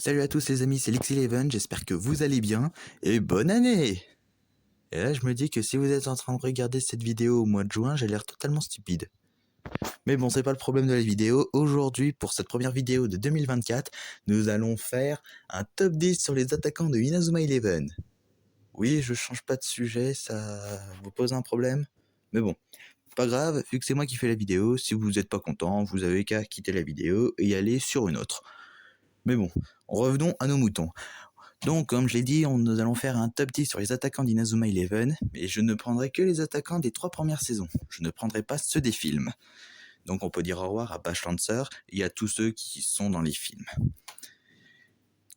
Salut à tous les amis, c'est Lix11, j'espère que vous allez bien et bonne année. Et là je me dis que si vous êtes en train de regarder cette vidéo au mois de juin, j'ai l'air totalement stupide. Mais bon, c'est pas le problème de la vidéo. Aujourd'hui, pour cette première vidéo de 2024, nous allons faire un top 10 sur les attaquants de Inazuma Eleven. Oui, je change pas de sujet, ça vous pose un problème? Mais bon, pas grave, vu que c'est moi qui fais la vidéo, si vous n'êtes pas content, vous avez qu'à quitter la vidéo et y aller sur une autre. Mais bon, revenons à nos moutons. Donc, comme je l'ai dit, nous allons faire un top 10 sur les attaquants d'Inazuma Eleven, et je ne prendrai que les attaquants des 3 premières saisons. Je ne prendrai pas ceux des films. Donc on peut dire au revoir à Bash Lancer et à tous ceux qui sont dans les films.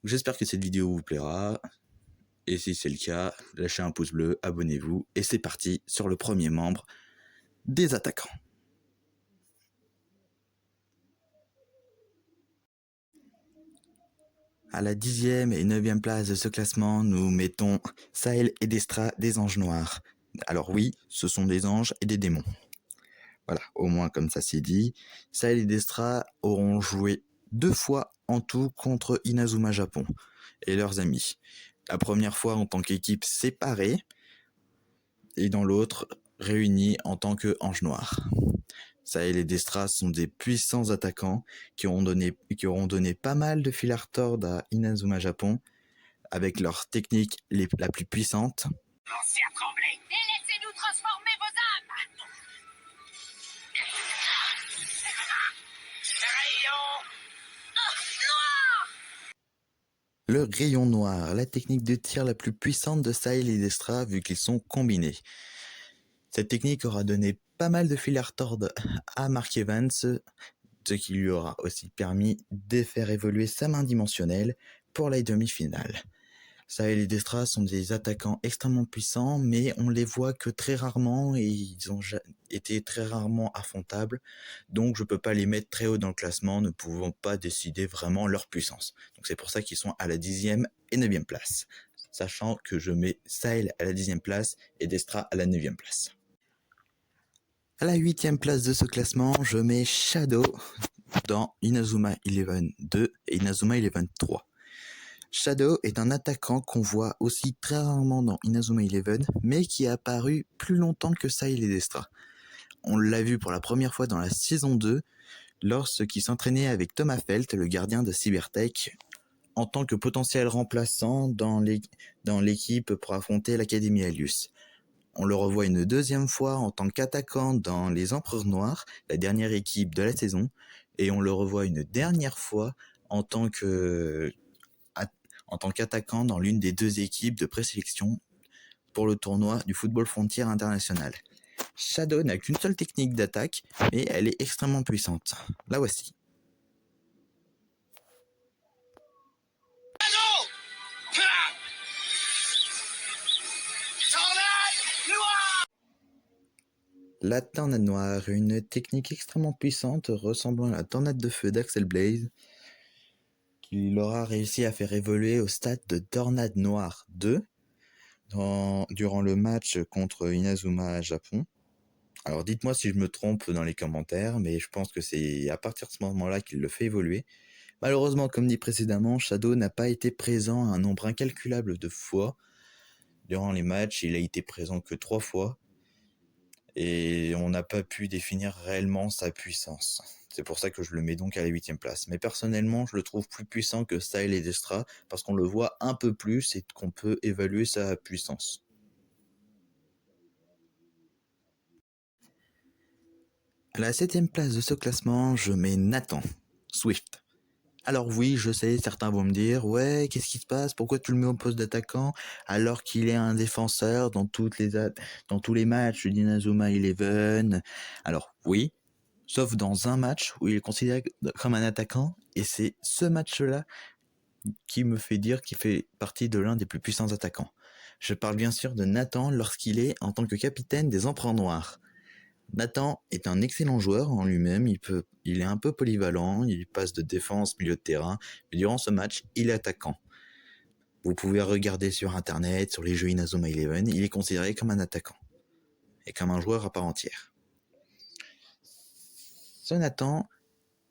J'espère que cette vidéo vous plaira, et si c'est le cas, lâchez un pouce bleu, abonnez-vous, et c'est parti sur le premier membre des attaquants. À la 10e et 9e place de ce classement, nous mettons Sahel et Destra des anges noirs. Alors oui, ce sont des anges et des démons. Voilà, au moins comme ça c'est dit. Sahel et Destra auront joué 2 fois en tout contre Inazuma Japon et leurs amis. La première fois en tant qu'équipe séparée et dans l'autre réunis en tant que anges noirs. Sahel et Destra sont des puissants attaquants qui auront donné pas mal de fil à retordre à Inazuma Japon avec leur technique la plus puissante. Commencez à trembler et laissez-nous transformer vos âmes. Rayon noir. Le rayon noir, la technique de tir la plus puissante de Sahel et Destra vu qu'ils sont combinés. Cette technique aura donné pas mal de fil à retordre à Mark Evans, ce qui lui aura aussi permis de faire évoluer sa main dimensionnelle pour la demi-finale. Sahel et Destra sont des attaquants extrêmement puissants, mais on les voit que très rarement et ils ont été très rarement affrontables, donc je peux pas les mettre très haut dans le classement, ne pouvant pas décider vraiment leur puissance. Donc c'est pour ça qu'ils sont à la 10e et 9e place, sachant que je mets Sahel à la 10e place et Destra à la 9e place. À la 8e place de ce classement, je mets Shadow dans Inazuma Eleven 2 et Inazuma Eleven 3. Shadow est un attaquant qu'on voit aussi très rarement dans Inazuma Eleven, mais qui est apparu plus longtemps que Sahel et Destra. On l'a vu pour la première fois dans la saison 2, lorsqu'il s'entraînait avec Thomas Felt, le gardien de Cybertech, en tant que potentiel remplaçant dans l'équipe pour affronter l'Académie Alius. On le revoit une deuxième fois en tant qu'attaquant dans les Empereurs Noirs, la dernière équipe de la saison, et on le revoit une dernière fois en tant qu'attaquant dans l'une des 2 équipes de présélection pour le tournoi du Football Frontier International. Shadow n'a qu'une seule technique d'attaque, mais elle est extrêmement puissante. La voici. La tornade noire, une technique extrêmement puissante ressemblant à la tornade de feu d'Axel Blaze, qu'il aura réussi à faire évoluer au stade de tornade noire 2 durant le match contre Inazuma Japon. Alors dites-moi si je me trompe dans les commentaires, mais je pense que c'est à partir de ce moment-là qu'il le fait évoluer. Malheureusement, comme dit précédemment, Shadow n'a pas été présent un nombre incalculable de fois. Durant les matchs, il a été présent que 3 fois. Et on n'a pas pu définir réellement sa puissance. C'est pour ça que je le mets donc à la 8e place. Mais personnellement, je le trouve plus puissant que Sahel et Destra, parce qu'on le voit un peu plus et qu'on peut évaluer sa puissance. À la 7e place de ce classement, je mets Nathan Swift. Alors oui, je sais, certains vont me dire « Ouais, qu'est-ce qui se passe? Pourquoi tu le mets au poste d'attaquant alors qu'il est un défenseur dans tous les matchs d'Inazuma Eleven ?» Alors oui, sauf dans un match où il est considéré comme un attaquant, et c'est ce match-là qui me fait dire qu'il fait partie de l'un des plus puissants attaquants. Je parle bien sûr de Nathan lorsqu'il est en tant que capitaine des Empereurs Noirs. Nathan est un excellent joueur en lui-même, il est un peu polyvalent, il passe de défense, milieu de terrain, mais durant ce match, il est attaquant. Vous pouvez regarder sur internet, sur les jeux Inazuma Eleven, il est considéré comme un attaquant, et comme un joueur à part entière. Ce Nathan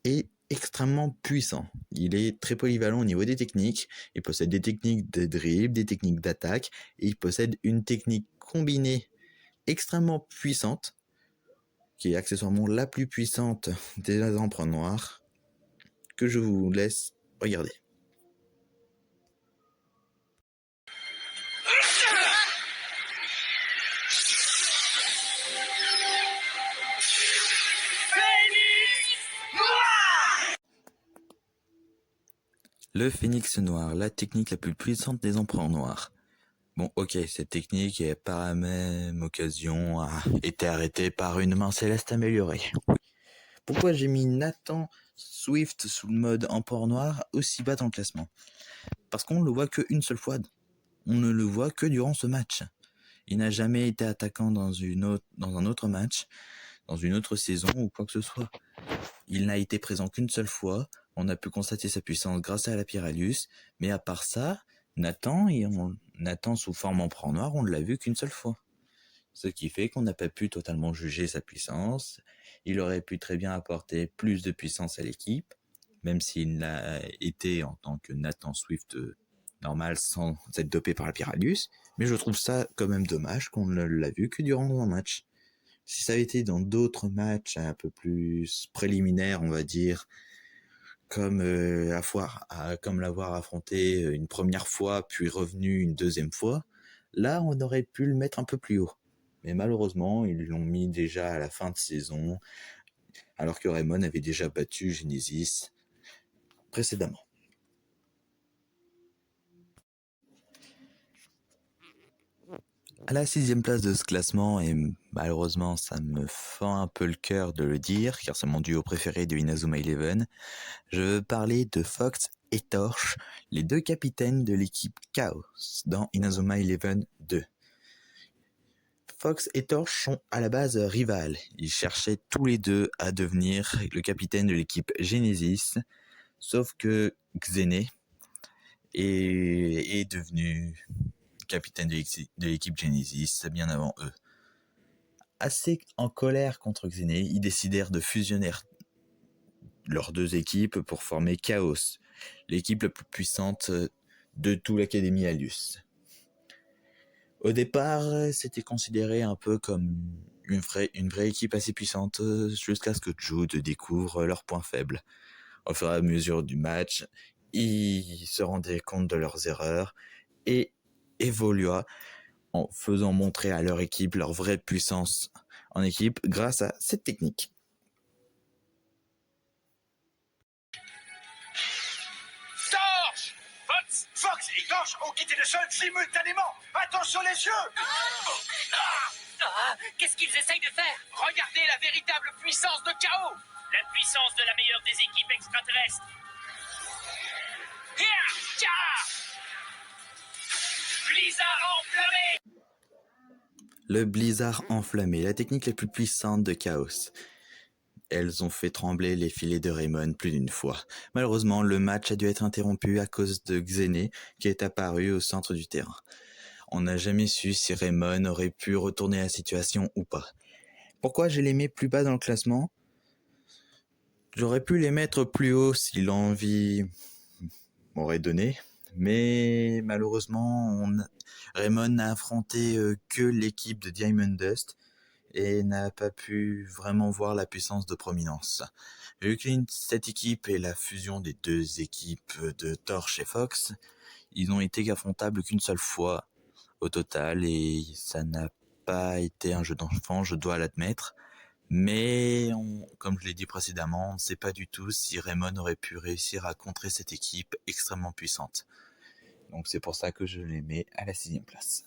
est extrêmement puissant. Il est très polyvalent au niveau des techniques. Il possède des techniques de dribble, des techniques d'attaque, et il possède une technique combinée extrêmement puissante, qui est accessoirement la plus puissante des emprunts noirs, que je vous laisse regarder. Le Phénix Noir, la technique la plus puissante des empereurs noirs. Bon, ok, cette technique est par la même occasion a été arrêtée par une main céleste améliorée. Pourquoi j'ai mis Nathan Swift sous le mode empereur noir aussi bas dans le classement? Parce qu'on ne le voit qu'une seule fois. On ne le voit que durant ce match. Il n'a jamais été attaquant dans un autre match, dans une autre saison ou quoi que ce soit. Il n'a été présent qu'une seule fois. On a pu constater sa puissance grâce à la Pyralius, mais à part ça, Nathan sous forme empereur noir, on ne l'a vu qu'une seule fois. Ce qui fait qu'on n'a pas pu totalement juger sa puissance. Il aurait pu très bien apporter plus de puissance à l'équipe, même s'il n'a été en tant que Nathan Swift normal sans être dopé par la Pyralius, mais je trouve ça quand même dommage qu'on ne l'a vu que durant un match. Si ça avait été dans d'autres matchs un peu plus préliminaires, on va dire, comme l'avoir affronté une première fois, puis revenu une deuxième fois, là on aurait pu le mettre un peu plus haut. Mais malheureusement, ils l'ont mis déjà à la fin de saison, alors que Raymond avait déjà battu Genesis précédemment. À la 6e place de ce classement, et malheureusement ça me fend un peu le cœur de le dire, car c'est mon duo préféré de Inazuma Eleven, je veux parler de Fox et Torch, les deux capitaines de l'équipe Chaos dans Inazuma Eleven 2. Fox et Torch sont à la base rivales. Ils cherchaient tous les deux à devenir le capitaine de l'équipe Genesis, sauf que Xene est devenu capitaine de l'équipe Genesis bien avant eux. Assez en colère contre Xene, ils décidèrent de fusionner leurs deux équipes pour former Chaos, l'équipe la plus puissante de toute l'Académie Alius. Au départ, c'était considéré un peu comme une vraie équipe assez puissante jusqu'à ce que Jude découvre leurs points faibles. Au fur et à mesure du match, ils se rendaient compte de leurs erreurs et évolua en faisant montrer à leur équipe leur vraie puissance en équipe grâce à cette technique. Torche! Fox et Torche ont quitté le sol simultanément. Attention les yeux! Qu'est-ce qu'ils essayent de faire? Regardez la véritable puissance de Chaos! La puissance de la meilleure des équipes extraterrestres. Blizzard enflammé! Le blizzard enflammé, la technique la plus puissante de Chaos. Elles ont fait trembler les filets de Raymond plus d'une fois. Malheureusement, le match a dû être interrompu à cause de Xene qui est apparu au centre du terrain. On n'a jamais su si Raymond aurait pu retourner la situation ou pas. Pourquoi je les mets plus bas dans le classement? J'aurais pu les mettre plus haut si l'envie m'aurait donné, mais malheureusement, Raymond n'a affronté que l'équipe de Diamond Dust et n'a pas pu vraiment voir la puissance de Prominence. Vu que cette équipe est la fusion des deux équipes de Torch et Fox, ils n'ont été qu'affrontables qu'une seule fois au total et ça n'a pas été un jeu d'enfant, je dois l'admettre. Mais comme je l'ai dit précédemment, on ne sait pas du tout si Raymond aurait pu réussir à contrer cette équipe extrêmement puissante. Donc c'est pour ça que je les mets à la 6e place.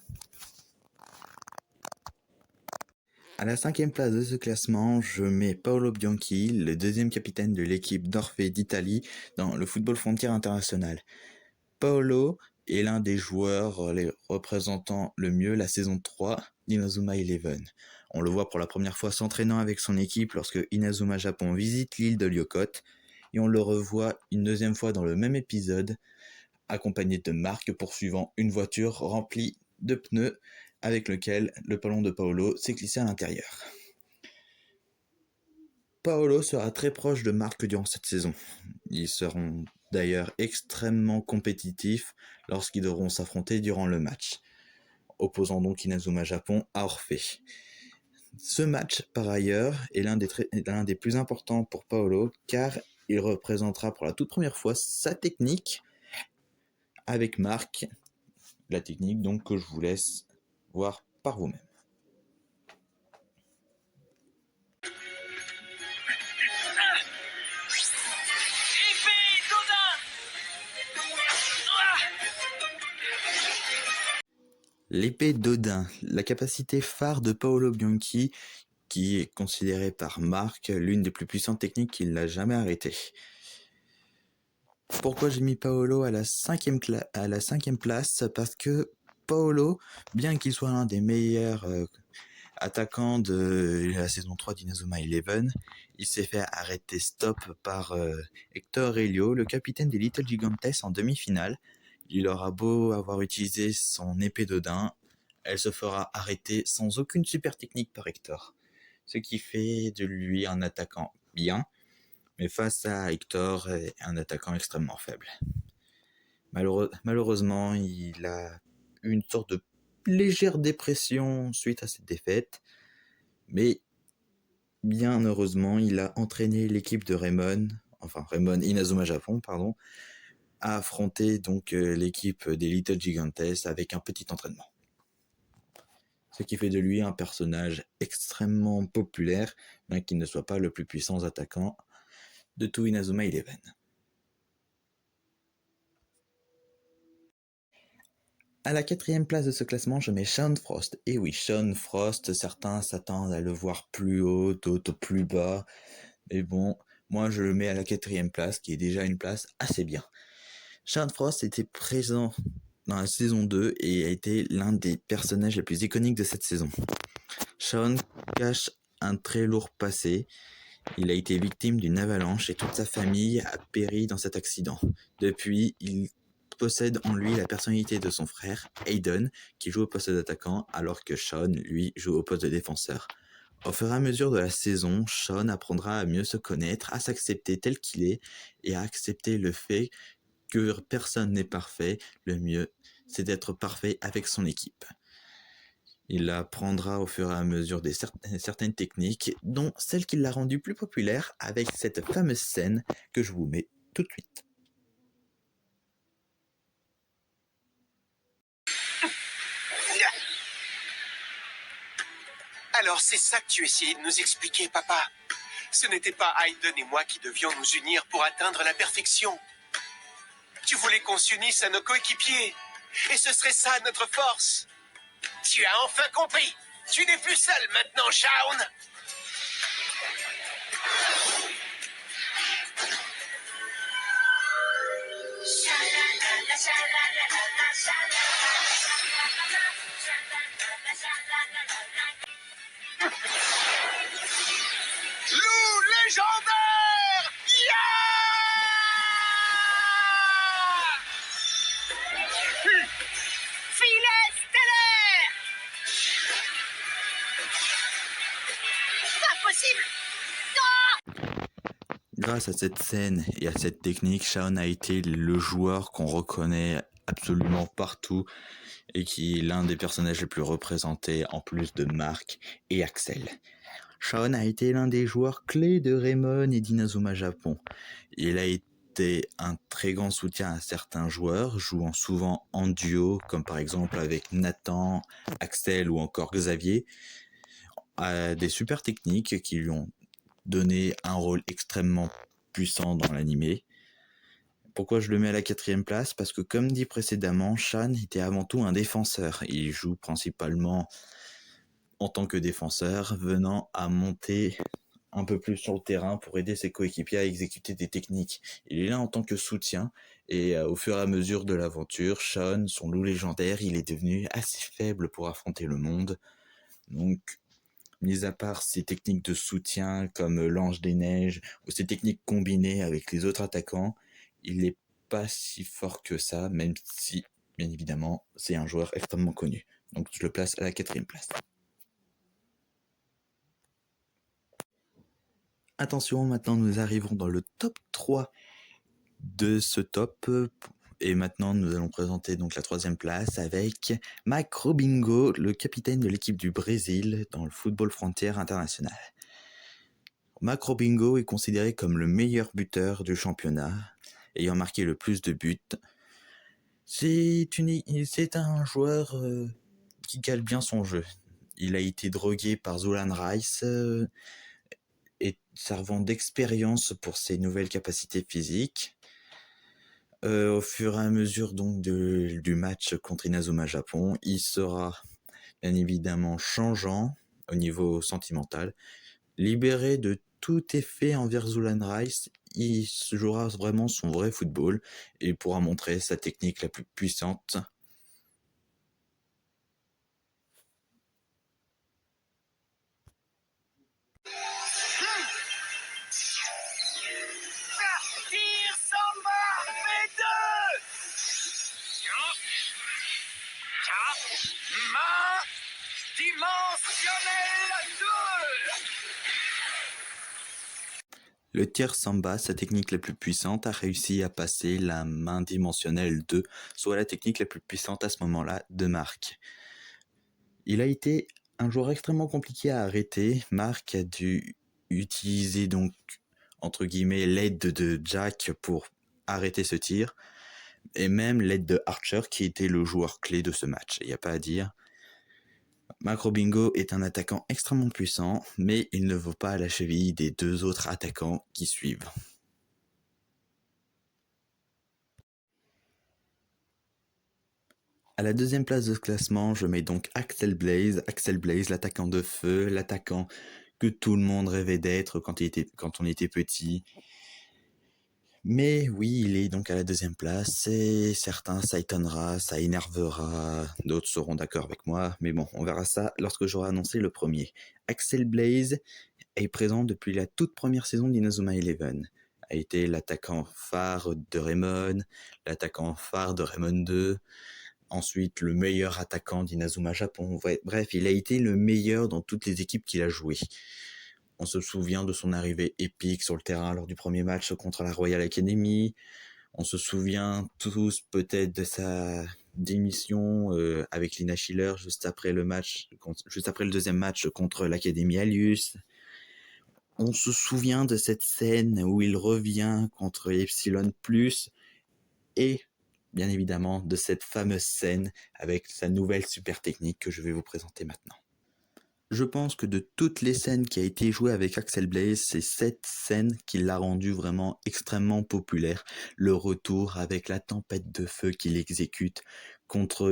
À la 5e place de ce classement, je mets Paolo Bianchi, le deuxième capitaine de l'équipe d'Orphée d'Italie dans le Football Frontier International. Paolo est l'un des joueurs les représentant le mieux la saison 3 d'Inazuma Eleven. On le voit pour la première fois s'entraînant avec son équipe lorsque Inazuma Japon visite l'île de Lyokot, et on le revoit une deuxième fois dans le même épisode, accompagné de Mark poursuivant une voiture remplie de pneus avec lequel le ballon de Paolo s'est glissé à l'intérieur. Paolo sera très proche de Marc durant cette saison. Ils seront d'ailleurs extrêmement compétitifs lorsqu'ils devront s'affronter durant le match, opposant donc Inazuma Japon à Orphée. Ce match, par ailleurs, est l'un des plus importants pour Paolo, car il représentera pour la toute première fois sa technique avec Marc, la technique donc que je vous laisse voir par vous-même. Épée d'Odin. L'épée d'Odin, la capacité phare de Paolo Bianchi, qui est considérée par Marc l'une des plus puissantes techniques qu'il n'a jamais arrêtées. Pourquoi j'ai mis Paolo à la cinquième place? Parce que Paolo, bien qu'il soit l'un des meilleurs attaquants de la saison 3 d'Inazuma Eleven, il s'est fait arrêter stop par Hector Helio, le capitaine des Little Gigantes en demi-finale. Il aura beau avoir utilisé son épée d'Odin, elle se fera arrêter sans aucune super technique par Hector. Ce qui fait de lui un attaquant bien, mais face à Hector, un attaquant extrêmement faible. Malheureusement, il a eu une sorte de légère dépression suite à cette défaite, mais bien heureusement, il a entraîné l'équipe de Raymond Inazuma Japon, à affronter donc l'équipe des Little Gigantes avec un petit entraînement. Ce qui fait de lui un personnage extrêmement populaire, bien qu'il ne soit pas le plus puissant attaquant de tout Inazuma Eleven. À la 4e place de ce classement, je mets Sean Frost. Et oui, Sean Frost, certains s'attendent à le voir plus haut, d'autres plus bas. Mais bon, moi je le mets à la 4e place, qui est déjà une place assez bien. Sean Frost était présent dans la saison 2 et a été l'un des personnages les plus iconiques de cette saison. Sean cache un très lourd passé. Il a été victime d'une avalanche et toute sa famille a péri dans cet accident. Depuis, il possède en lui la personnalité de son frère, Aiden, qui joue au poste d'attaquant, alors que Sean, lui, joue au poste de défenseur. Au fur et à mesure de la saison, Sean apprendra à mieux se connaître, à s'accepter tel qu'il est, et à accepter le fait que personne n'est parfait. Le mieux, c'est d'être parfait avec son équipe. Il apprendra au fur et à mesure certaines techniques, dont celle qui l'a rendu plus populaire avec cette fameuse scène que je vous mets tout de suite. Alors c'est ça que tu essayais de nous expliquer, papa. Ce n'était pas Aiden et moi qui devions nous unir pour atteindre la perfection. Tu voulais qu'on s'unisse à nos coéquipiers. Et ce serait ça notre force. Tu as enfin compris. Tu n'es plus seul maintenant, Shaun. Loup légendaire! Filet stellaire! Pas possible! Grâce à cette scène et à cette technique, Shaun a été le joueur qu'on reconnaît absolument partout et qui est l'un des personnages les plus représentés en plus de Marc et Axel. Shaun a été l'un des joueurs clés de Raymond et d'Inazuma Japon. Il a été un très grand soutien à certains joueurs, jouant souvent en duo, comme par exemple avec Nathan, Axel ou encore Xavier, à des super techniques qui lui ont donné un rôle extrêmement puissant dans l'animé. Pourquoi je le mets à la 4e place? Parce que comme dit précédemment, Shan était avant tout un défenseur. Il joue principalement en tant que défenseur, venant à monter un peu plus sur le terrain pour aider ses coéquipiers à exécuter des techniques. Il est là en tant que soutien, et au fur et à mesure de l'aventure, Sean, son loup légendaire, il est devenu assez faible pour affronter le monde. Donc, mis à part ces techniques de soutien comme l'ange des neiges, ou ces techniques combinées avec les autres attaquants, il n'est pas si fort que ça, même si, bien évidemment, c'est un joueur extrêmement connu. Donc je le place à la 4e place. Attention, maintenant nous arrivons dans le top 3 de ce top. Et maintenant, nous allons présenter donc la troisième place avec Mike Robinho, le capitaine de l'équipe du Brésil dans le Football Frontière International. Mike Robinho est considéré comme le meilleur buteur du championnat, ayant marqué le plus de buts. C'est un joueur qui cale bien son jeu. Il a été drogué par Zolan Rice et servant d'expérience pour ses nouvelles capacités physiques. Au fur et à mesure donc du match contre Inazuma Japon, il sera bien évidemment changeant au niveau sentimental, libéré de tout effet envers Zulan Rice. Il jouera vraiment son vrai football et pourra montrer sa technique la plus puissante. Tire Samba V2. Main dimensionnelle 2. Le tir Samba, sa technique la plus puissante, a réussi à passer la main dimensionnelle 2, soit la technique la plus puissante à ce moment-là de Marc. Il a été un joueur extrêmement compliqué à arrêter. Marc a dû utiliser donc entre guillemets l'aide de Jack pour arrêter ce tir, et même l'aide de Archer qui était le joueur clé de ce match, il n'y a pas à dire. Mike Robinho est un attaquant extrêmement puissant, mais il ne vaut pas à la cheville des deux autres attaquants qui suivent. À la deuxième place de ce classement, je mets donc Axel Blaze, l'attaquant de feu, l'attaquant que tout le monde rêvait d'être quand on était petit. Mais oui, il est donc à la deuxième place, et certains, ça étonnera, ça énervera, d'autres seront d'accord avec moi, mais bon, on verra ça lorsque j'aurai annoncé le premier. Axel Blaze est présent depuis la toute première saison d'Inazuma Eleven, a été l'attaquant phare de Raymond, l'attaquant phare de Raymond 2, ensuite le meilleur attaquant d'Inazuma Japon, bref, il a été le meilleur dans toutes les équipes qu'il a jouées. On se souvient de son arrivée épique sur le terrain lors du premier match contre la Royal Academy. On se souvient tous peut-être de sa démission avec Lina Schiller juste après le deuxième match contre l'Académie Alius. On se souvient de cette scène où il revient contre Epsilon Plus et bien évidemment de cette fameuse scène avec sa nouvelle super technique que je vais vous présenter maintenant. Je pense que de toutes les scènes qui a été jouées avec Axel Blaze, c'est cette scène qui l'a rendu vraiment extrêmement populaire. Le retour avec la tempête de feu qu'il exécute contre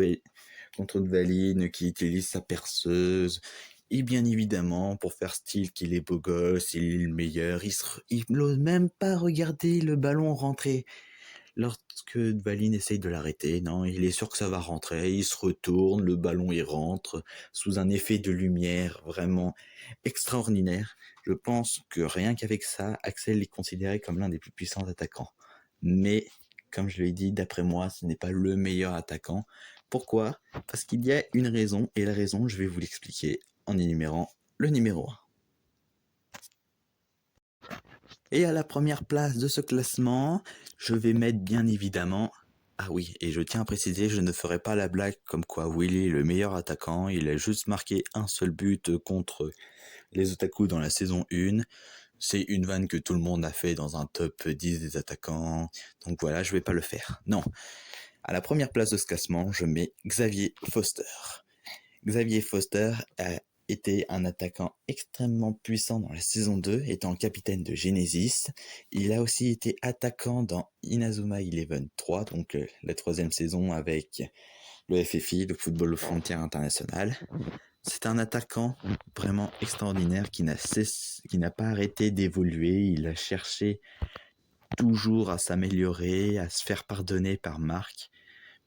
Dvalin, qui utilise sa perceuse. Et bien évidemment, pour faire style qu'il est beau gosse, il est le meilleur, il n'ose même pas regarder le ballon rentrer. Lorsque Dvalin essaye de l'arrêter, non, il est sûr que ça va rentrer, il se retourne, le ballon il rentre, sous un effet de lumière vraiment extraordinaire. Je pense que rien qu'avec ça, Axel est considéré comme l'un des plus puissants attaquants. Mais, comme je l'ai dit, d'après moi, ce n'est pas le meilleur attaquant. Pourquoi ? Parce qu'il y a une raison, et la raison, je vais vous l'expliquer en énumérant le numéro 1. Et à la première place de ce classement, je vais mettre bien évidemment... Ah oui, et je tiens à préciser, je ne ferai pas la blague comme quoi Willy est le meilleur attaquant, il a juste marqué un seul but contre les Otaku dans la saison 1. C'est une vanne que tout le monde a fait dans un top 10 des attaquants, donc voilà, je vais pas le faire. Non, à la première place de ce classement, je mets Xavier Foster. Xavier Foster a été un attaquant extrêmement puissant dans la saison 2, étant capitaine de Genesis. Il a aussi été attaquant dans Inazuma Eleven 3, donc la troisième saison avec le FFI, le Football Frontière International. C'est un attaquant vraiment extraordinaire qui n'a pas arrêté d'évoluer. Il a cherché toujours à s'améliorer, à se faire pardonner par Marc,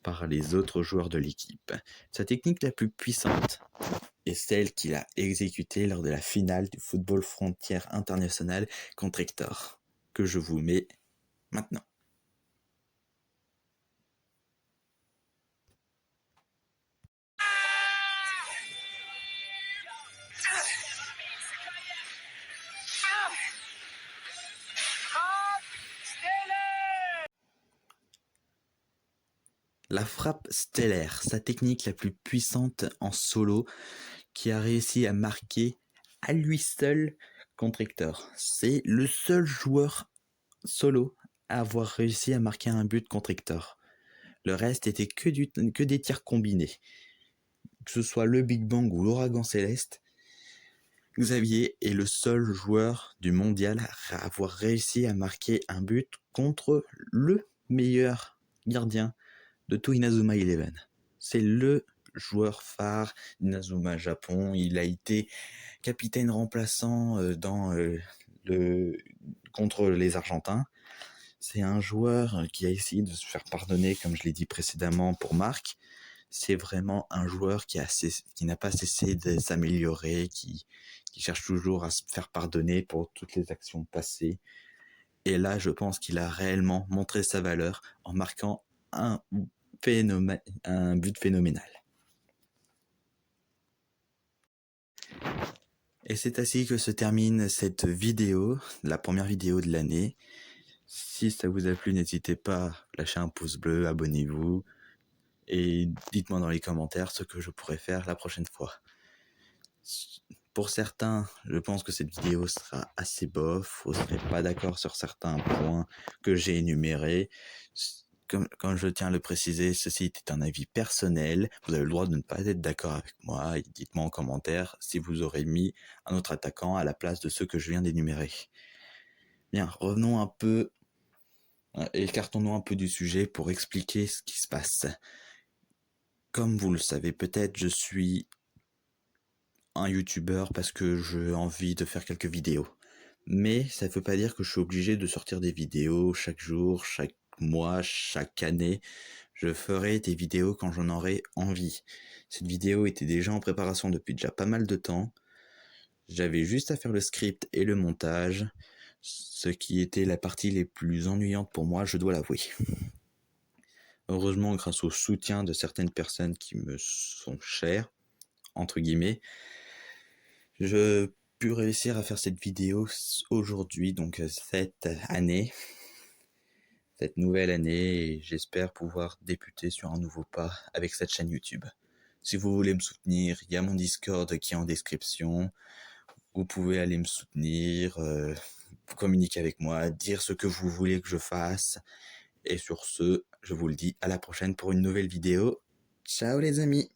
par les autres joueurs de l'équipe. Sa technique la plus puissante est celle qu'il a exécutée lors de la finale du Football Frontière International contre Hector, que je vous mets maintenant. La frappe stellaire, sa technique la plus puissante en solo, qui a réussi à marquer à lui seul contre Hector. C'est le seul joueur solo à avoir réussi à marquer un but contre Hector. Le reste était que des tirs combinés. Que ce soit le Big Bang ou l'Ouragan Céleste, Xavier est le seul joueur du mondial à avoir réussi à marquer un but contre le meilleur gardien de tout Inazuma Eleven. C'est le joueur phare d'Inazuma Japon. Il a été capitaine remplaçant contre les Argentins. C'est un joueur qui a essayé de se faire pardonner, comme je l'ai dit précédemment pour Marc. C'est vraiment un joueur qui n'a pas cessé de s'améliorer, qui cherche toujours à se faire pardonner pour toutes les actions passées. Et là, je pense qu'il a réellement montré sa valeur en marquant un but phénoménal. Et c'est ainsi que se termine cette vidéo, la première vidéo de l'année. Si ça vous a plu, n'hésitez pas à lâcher un pouce bleu, abonnez-vous et dites-moi dans les commentaires ce que je pourrais faire la prochaine fois. Pour certains, je pense que cette vidéo sera assez bof, vous ne serez pas d'accord sur certains points que j'ai énumérés. Comme je tiens à le préciser, ceci est un avis personnel. Vous avez le droit de ne pas être d'accord avec moi. Dites-moi en commentaire si vous aurez mis un autre attaquant à la place de ceux que je viens d'énumérer. Bien, revenons un peu, écartons-nous un peu du sujet pour expliquer ce qui se passe. Comme vous le savez peut-être, je suis un youtubeur parce que j'ai envie de faire quelques vidéos. Mais ça ne veut pas dire que je suis obligé de sortir des vidéos chaque jour, chaque mois, chaque année. Je ferai des vidéos quand j'en aurai envie. Cette vidéo était déjà en préparation depuis déjà pas mal de temps. J'avais juste à faire le script et le montage, ce qui était la partie les plus ennuyantes pour moi, je dois l'avouer. Heureusement, grâce au soutien de certaines personnes qui me sont chères, entre guillemets, je pu réussir à faire cette vidéo aujourd'hui, donc cette nouvelle année, et j'espère pouvoir débuter sur un nouveau pas avec cette chaîne YouTube. Si vous voulez me soutenir, il y a mon Discord qui est en description. Vous pouvez aller me soutenir, communiquer avec moi, dire ce que vous voulez que je fasse. Et sur ce, je vous le dis à la prochaine pour une nouvelle vidéo. Ciao les amis!